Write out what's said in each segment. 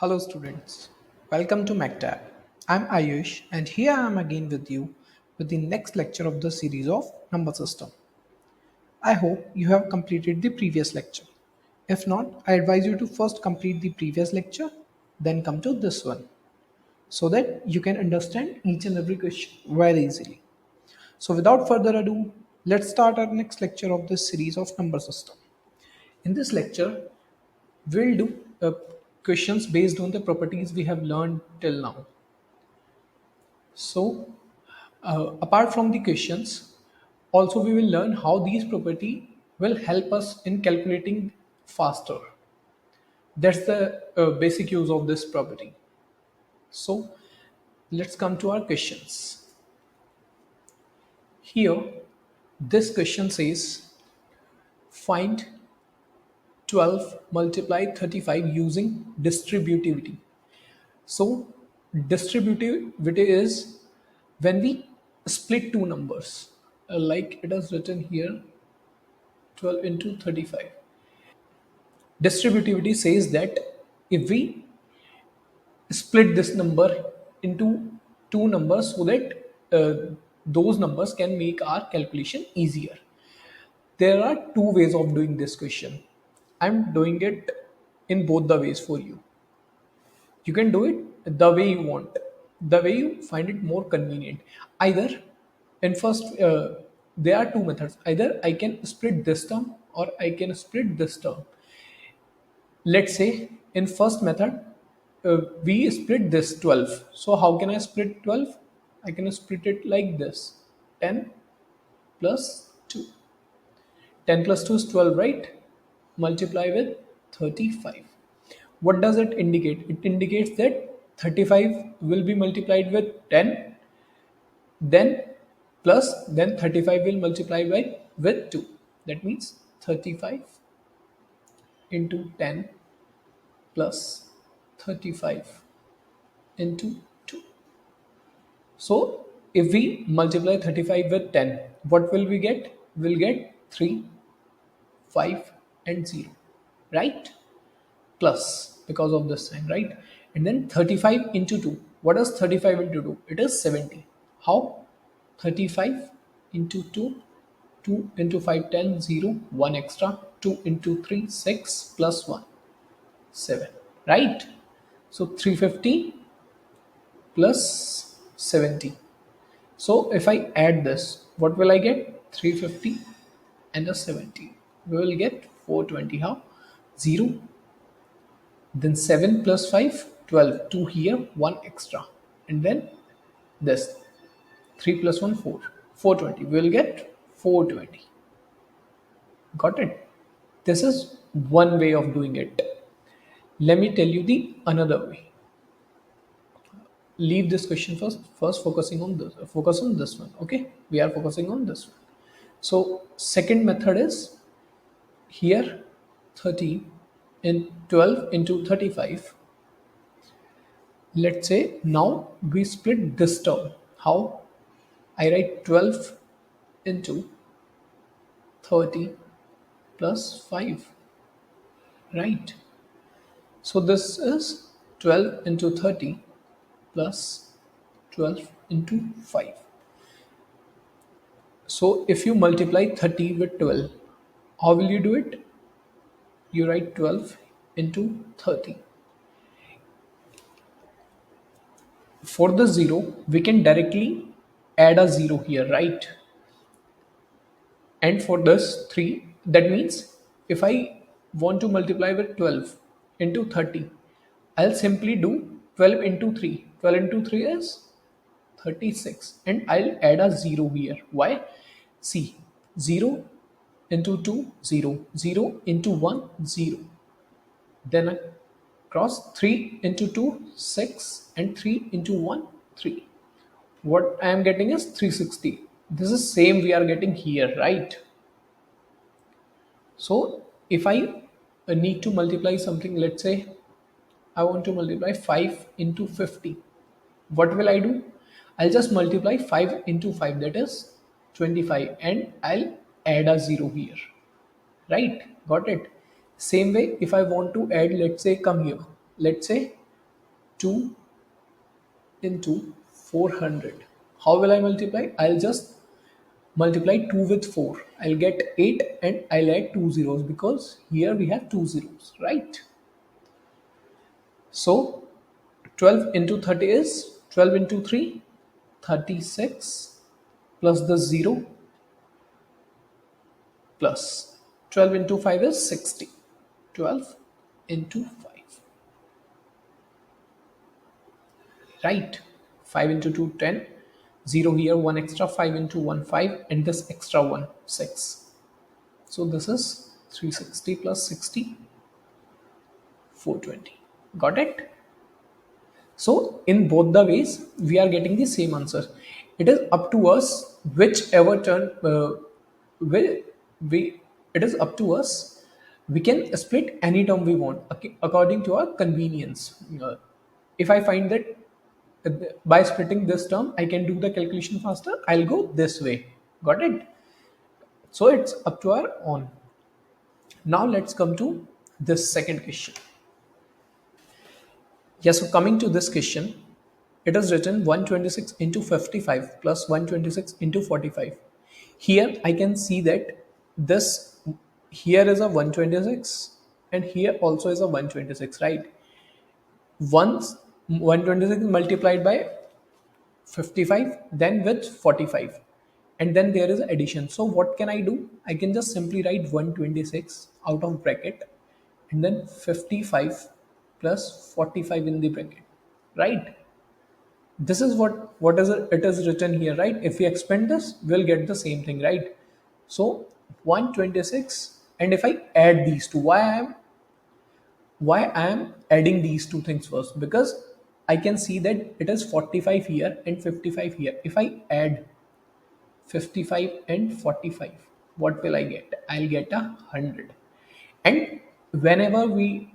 Hello students, welcome to MacTab. I'm Ayush and here I am again with you with the next lecture of the series of number system. I hope you have completed the previous lecture. If not, I advise you to first complete the previous lecture, then come to this one so that you can understand each and every question very easily. So without further ado, let's start our next lecture of this series of number system. In this lecture, we'll do questions based on the properties we have learned till now. So, apart from the questions, also we will learn how these property will help us in calculating faster. That's the basic use of this property. So, let's come to our questions. Here, this question says find 12 multiply 35 using distributivity. So, distributivity is when we split two numbers, like it is written here 12 into 35. Distributivity says that if we split this number into two numbers so that those numbers can make our calculation easier. There are two ways of doing this question. I'm doing it in both the ways for you. You can do it the way you want, the way you find it more convenient. Either in first, there are two methods. Either I can split this term or I can split this term. Let's say in first method, we split this 12. So how can I split 12? I can split it like this: 10 plus 2. 10 plus 2 is 12, right? Multiply with 35. What does it indicate? It indicates that 35 will be multiplied with 10, then then 35 will multiply by with 2. That means 35 into 10 plus 35 into 2. So if we multiply 35 with 10, what will we get? We'll get 3, 5 and 0, right? Plus because of this sign, right? And then 35 into 2. What does 35 into 2? It is 70. How? 35 into 2, 2 into 5, 10, 0, 1 extra, 2 into 3, 6 plus 1, 7, right? So 350 plus 70. So if I add this, what will I get? 350 and a 70. We will get 420. How? 0. Then 7 plus 5, 12. 2 here, 1 extra. And then this 3 plus 1, 4. 420. We will get 420. Got it? This is one way of doing it. Let me tell you the another way. Leave this question first. First, focusing on this. Focus on this one. Okay, we are focusing on this one. So, second method is here 30 in 12 into 35. Let's say now we split this term. How? I write 12 into 30 plus 5, right? So this is 12 into 30 plus 12 into 5. So if you multiply 30 with 12, how will you do it? You write 12 into 30. For the 0, we can directly add a 0 here, right? And for this 3, that means if I want to multiply with 12 into 30, I'll simply do 12 into 3. 12 into 3 is 36, and I'll add a 0 here. Why? See, 0 into 2, 0, 0 into 1, 0. Then I cross 3 into 2, 6, and 3 into 1, 3. What I am getting is 360. This is same we are getting here, right? So if I need to multiply something, let's say I want to multiply 5 into 50. What will I do? I'll just multiply 5 into 5, that is 25, and I'll add a 0 here. Right? Got it? Same way, if I want to add, let's say, come here. Let's say 2 into 400. How will I multiply? I'll just multiply 2 with 4. I'll get 8 and I'll add two zeros because here we have two zeros, right? So 12 into 30 is 12 into 3, 36 plus the 0 plus 12 into 5 is 60. 12 into 5, right? 5 into 2, 10. 0 here, 1 extra, 5 into 1, 5, and this extra 1, 6. So this is 360 plus 60, 420. Got it? So in both the ways, we are getting the same answer. It is up to us whichever turn will we. It is up to us. We can split any term we want according to our convenience. If I find that uh, by splitting this term, I can do the calculation faster, I'll go this way. Got it? So it's up to our own. Now let's come to this second question. Yeah, so coming to this question, it is written 126 into 55 plus 126 into 45. Here I can see that this here is a 126 and here also is a 126, right? Once 126 multiplied by 55, then with 45, and then there is addition. So what can I do? I can just simply write 126 out of bracket and then 55 plus 45 in the bracket, right? This is what is it is written here, right? If we expand this, we'll get the same thing, right? So 126, and if I add these two, why I am adding these two things first? Because I can see that it is 45 here and 55 here. If I add 55 and 45, what will I get? I'll get 100. And whenever we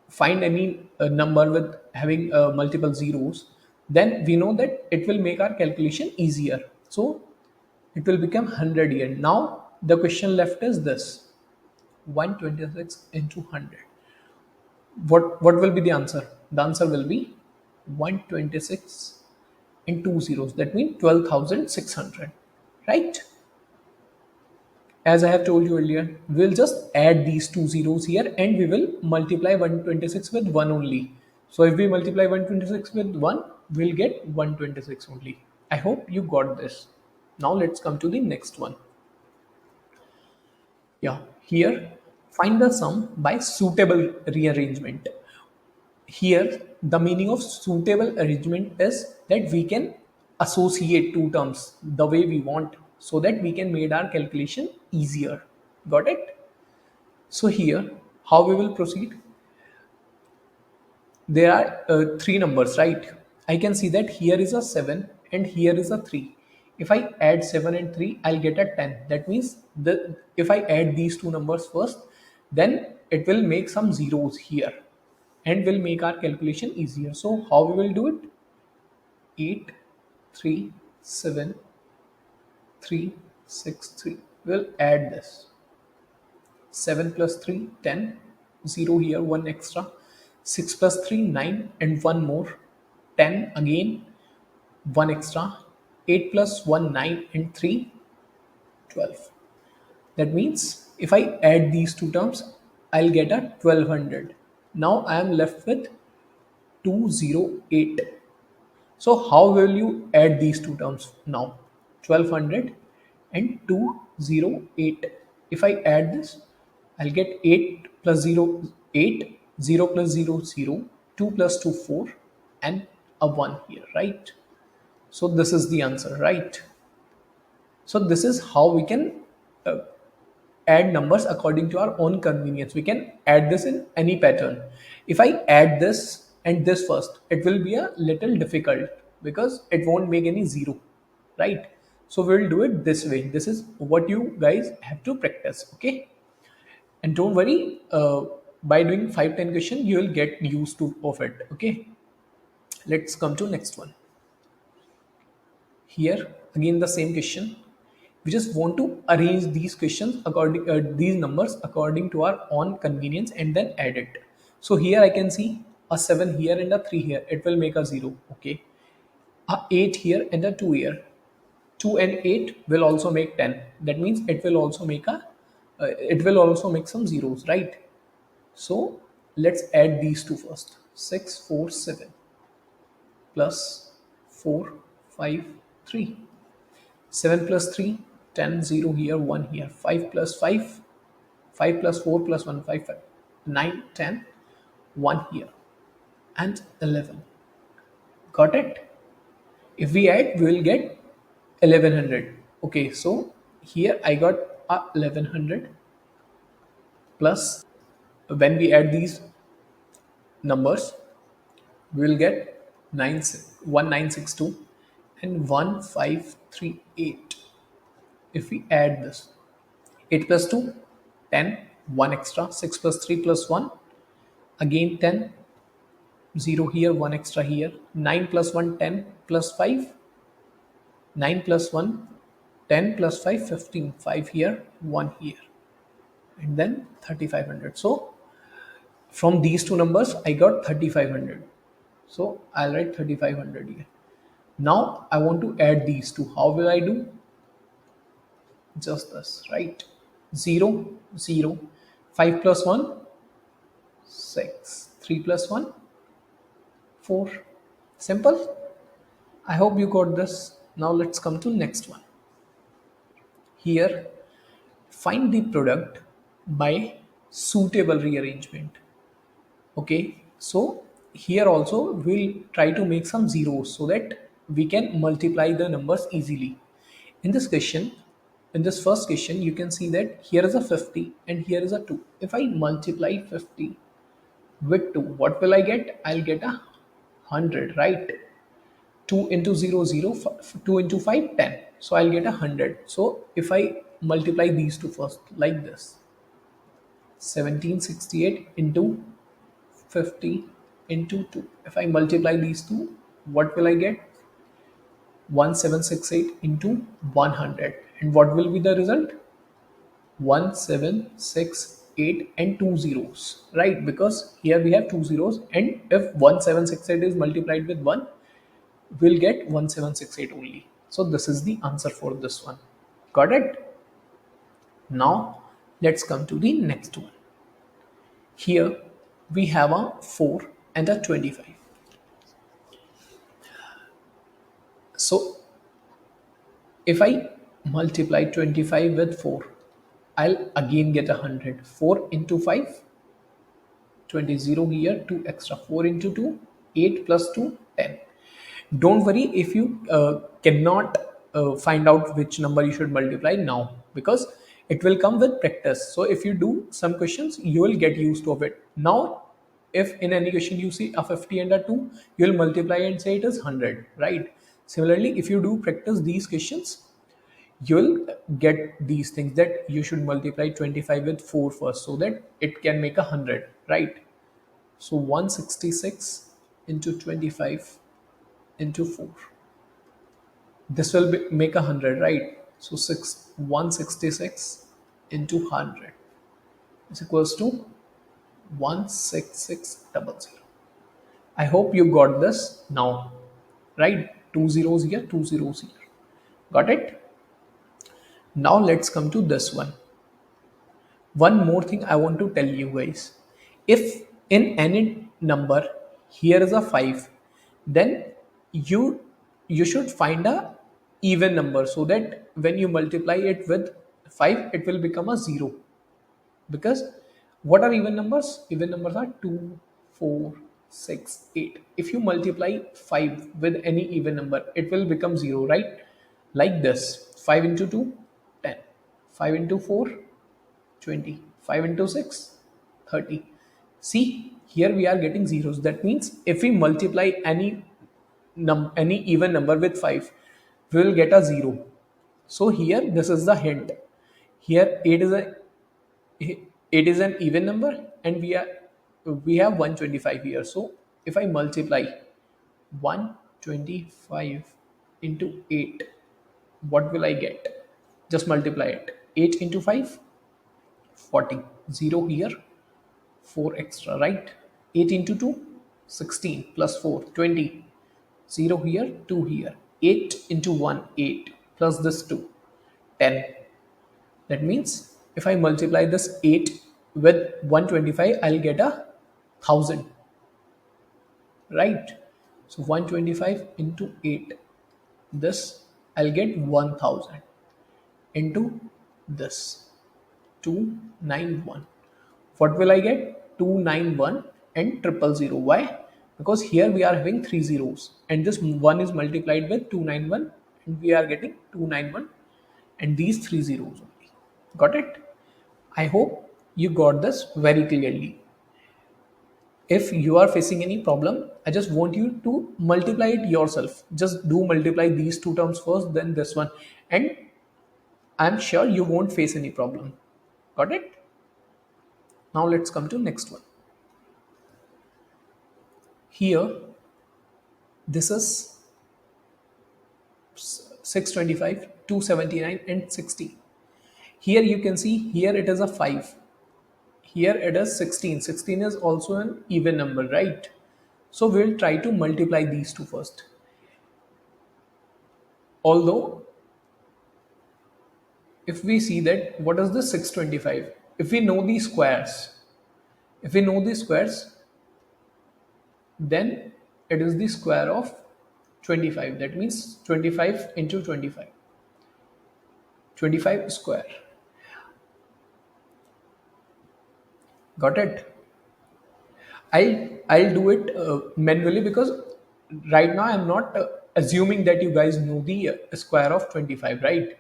find any number with having multiple zeros, then we know that it will make our calculation easier. So it will become 100 here. Now the question left is this: 126 into 100. What will be the answer? The answer will be 126 and two zeros. That means 12,600, right? As I have told you earlier, we'll just add these two zeros here and we will multiply 126 with 1 only. So if we multiply 126 with 1, we'll get 126 only. I hope you got this. Now let's come to the next one. Yeah, here find the sum by suitable rearrangement. Here, the meaning of suitable arrangement is that we can associate two terms the way we want so that we can make our calculation easier. Got it? So here, how we will proceed? There are three numbers, right? I can see that here is a 7 and here is a 3. If I add 7 and 3, I'll get a 10. That means if I add these two numbers first, then it will make some zeros here and will make our calculation easier. So how we will do it? 8, 3, 7, 3, 6, 3. We'll add this. 7 plus 3, 10. 0 here, 1 extra. 6 plus 3, 9, and 1 more. 10 again, 1 extra. 8 plus 1, 9, and 3, 12. That means if I add these two terms, I'll get a 1200. Now I am left with 208. So how will you add these two terms now? 1200 and 208. If I add this, I'll get 8 plus 0, 8, 0 plus 0, 0, 2 plus 2, 4, and a 1 here, right? So this is the answer, right? So this is how we can uh, add numbers according to our own convenience. We can add this in any pattern. If I add this and this first, it will be a little difficult because it won't make any zero, right? So we'll do it this way. This is what you guys have to practice, okay? And don't worry, by doing 5-10 question, you will get used to of it, okay? Let's come to next one. Here again the same question. We just want to arrange these questions according these numbers according to our own convenience and then add it. So here I can see a 7 here and a 3 here, it will make a 0. Okay, a 8 here and a 2 here, 2 and 8 will also make 10. That means it will also make a it will also make some zeros, right? So let's add these two first. 6 4 7 plus 4 5 3. 7 plus 3, 10, 0 here, 1 here. 5 plus 5, 5 plus 4 plus 1, 5, 5. 9, 10, 1 here. And 11. Got it? If we add, we will get 1100. Okay, so here I got a 1100 plus, when we add these numbers, we will get 1962 and 1538. If we add this, 8 plus 2, 10, 1 extra, 6 plus 3 plus 1, again 10, 0 here, 1 extra here, 9 plus 1, 10 plus 5, 9 plus 1, 10 plus 5, 15, 5 here, 1 here, and then 3500. So from these two numbers, I got 3500. So I'll write 3500 here. Now I want to add these two. How will I do? Just this, right? 0, 0, 5 plus 1, 6, 3 plus 1, 4. Simple. I hope you got this. Now let's come to next one. Here, find the product by suitable rearrangement. Okay, so here also we'll try to make some zeros so that we can multiply the numbers easily. In this question, in this first question, you can see that here is a 50 and here is a 2. If I multiply 50 with 2, what will I get? I'll get a 100, right? 2 into 0, 0, 2 into 5, 10. So I'll get a 100. So if I multiply these two first, like this, 1768 into 50 into 2. If I multiply these two, what will I get? 1768 into 100. And what will be the result? 1768 and two zeros, right? Because here we have two zeros, and if 1768 is multiplied with 1, we'll get 1768 only. So this is the answer for this one. Got it? Now let's come to the next one. Here we have a 4 and a 25. So if I multiply 25 with 4, I'll again get 100. 4 into 5, 20, 0 here, 2 extra. 4 into 2, 8 plus 2, 10. Don't worry if you cannot find out which number you should multiply now, because it will come with practice. So if you do some questions, you will get used to it. Now if in any question you see a 50 and a 2, you will multiply and say it is 100, right? Similarly, if you do practice these questions, you'll get these things, that you should multiply 25 with 4 first so that it can make 100, right? So 166 into 25 into 4, this will make 100, right? So 166 into 100 is equals to 16600. I hope you got this now, right? Two zeros here, two zeros here. Got it? Now let's come to this one. One more thing I want to tell you guys. If in any number here is a 5, then you you should find a even number so that when you multiply it with 5, it will become a 0. Because what are even numbers? Even numbers are 2, 4, 6, 8. If you multiply 5 with any even number, it will become 0, right? Like this, 5 into 2, 10. 5 into 4, 20. 5 into 6, 30. See, here we are getting zeros. That means if we multiply any even number with 5, we will get a 0. So here this is the hint. Here 8 is an even number, and we have 125 here. So if I multiply 125 into 8, what will I get? Just multiply it. 8 into 5, 40. 0 here, 4 extra, right? 8 into 2, 16 plus 4, 20. 0 here, 2 here. 8 into 1, 8 plus this 2, 10. That means if I multiply this 8 with 125, I'll get a 1000, right? So 125 into 8, this I'll get 1000 into this 291. What will I get? 291 and triple zero. Why? Because here we are having three zeros and this one is multiplied with 291 and we are getting 291 and these three zeros only. Got it? I hope you got this very clearly. If you are facing any problem, I just want you to multiply it yourself. Just do multiply these two terms first, then this one, and I'm sure you won't face any problem. Got it? Now let's come to next one. Here, this is 625, 279 and 60. Here you can see here it is a 5. Here it is 16. 16 is also an even number, right? So we'll try to multiply these two first. Although if we see that what is the 625, if we know these squares, if we know these squares, then it is the square of 25. That means 25 into 25, 25 square. Got it? I'll do it manually because right now I'm not assuming that you guys know the square of 25, right?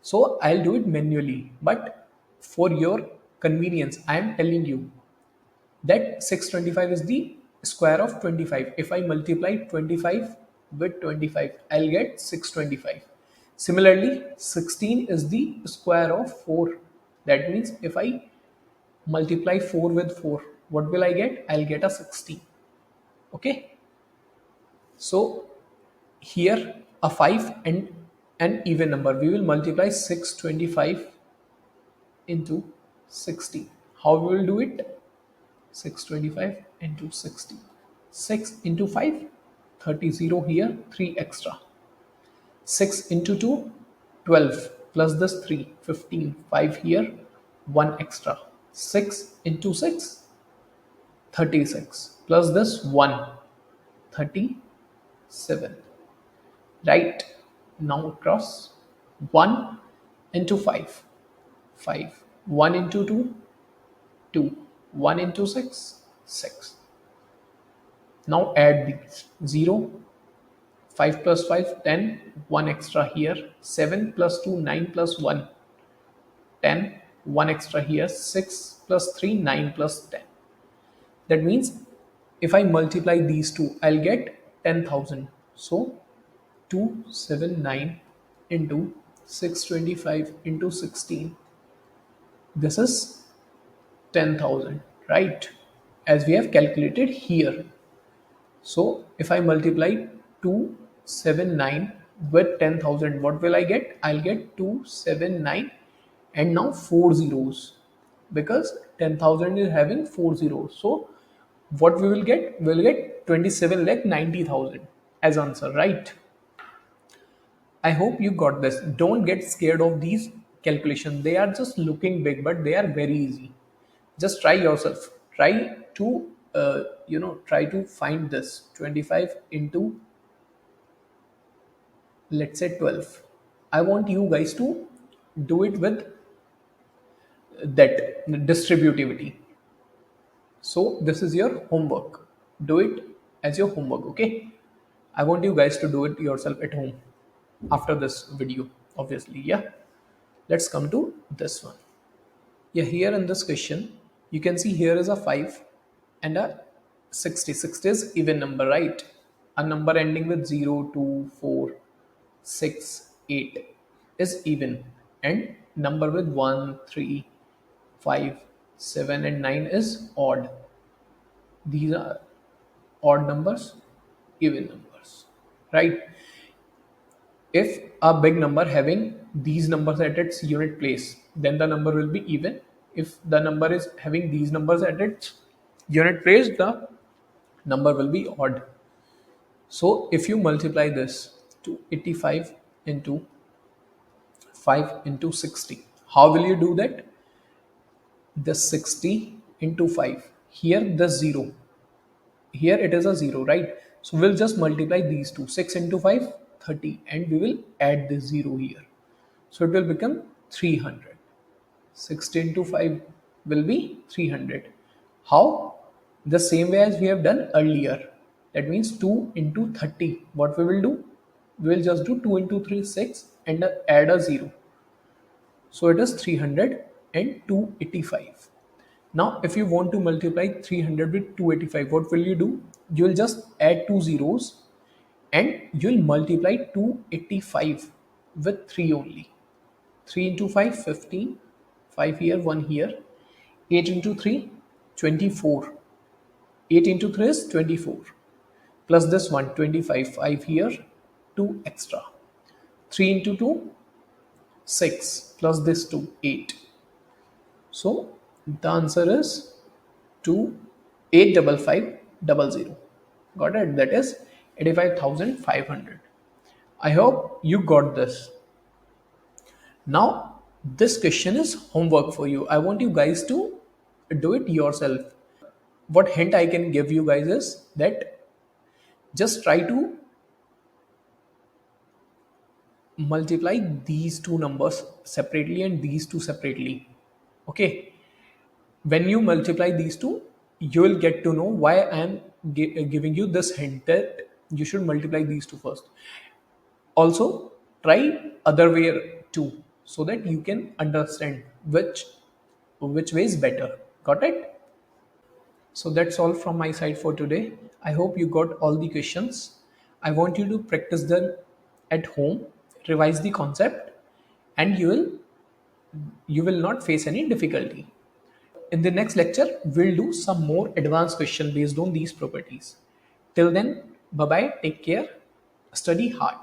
So I'll do it manually. But for your convenience, I am telling you that 625 is the square of 25. If I multiply 25 with 25, I'll get 625. Similarly, 16 is the square of 4. That means if I multiply 4 with 4, what will I get? I'll get a 60. Okay. So here a 5 and an even number. We will multiply 625 into 60. How we will do it? 625 into 60. 6 into 5, 30, 0 here, 3 extra. 6 into 2, 12 plus this 3, 15, 5 here, 1 extra. 6 into 6, 36 plus this 1, 37. Right? Now cross 1 into 5, 5. 1 into 2, 2. 1 into 6, 6. Now add these 0, 5 plus 5, 10, 1 extra here, 7 plus 2, 9 plus 1, 10, 1 extra here, 6 plus 3, 9 plus 10. That means if I multiply these two, I'll get 10,000. So 279 into 625 into 16. This is 10,000, right? As we have calculated here. So if I multiply 279 with 10,000, what will I get? I'll get 279 and now 4 zeros because 10,000 is having 4 zeros. So what we will get? We'll get 27 lakh 90,000 as answer, right? I hope you got this. Don't get scared of these calculations. They are just looking big, but they are very easy. Just try yourself. Try to try to find this 25 into, let's say, 12. I want you guys to do it with that distributivity. So this is your homework. Do it as your homework, okay? I want you guys to do it yourself at home after this video, obviously. Yeah. Let's come to this one. Yeah, here in this question, you can see here is a 5 and a 60. 60 is even number, right? A number ending with 0, 2, 4, 6, 8 is even, and number with 1, 3, 5, 7 and 9 is odd. These are odd numbers, even numbers, right? If a big number having these numbers at its unit place, then the number will be even. If the number is having these numbers at its unit place, the number will be odd. So if you multiply this to 85 into 5 into 60, how will you do that? The 60 into 5, here the 0, here it is a 0, right? So we'll just multiply these two, 6 into 5, 30, and we will add this 0 here. So it will become 300. 60 into 5 will be 300. How? The same way as we have done earlier. That means 2 into 30. What we will do? We will just do 2 into 3, 6, and add a 0. So it is 300 and 285. Now, if you want to multiply 300 with 285, what will you do? You will just add two zeros and you will multiply 285 with 3 only. 3 into 5, 15. 5 here, 1 here. 8 into 3, 24. 8 into 3 is 24. Plus this one, 25. 5 here, 2 extra. 3 into 2, 6. Plus this 2, 8. So the answer is 2 85500. Got it? That is 85,500. I hope you got this. Now, this question is homework for you. I want you guys to do it yourself. What hint I can give you guys is that just try to multiply these two numbers separately and these two separately. Okay. When you multiply these two, you will get to know why I am giving you this hint that you should multiply these two first. Also, try other way too, so that you can understand which way is better. Got it? So that's all from my side for today. I hope you got all the questions. I want you to practice them at home, revise the concept, and you will not face any difficulty. In the next lecture, we'll do some more advanced question based on these properties. Till then, bye bye, take care, study hard.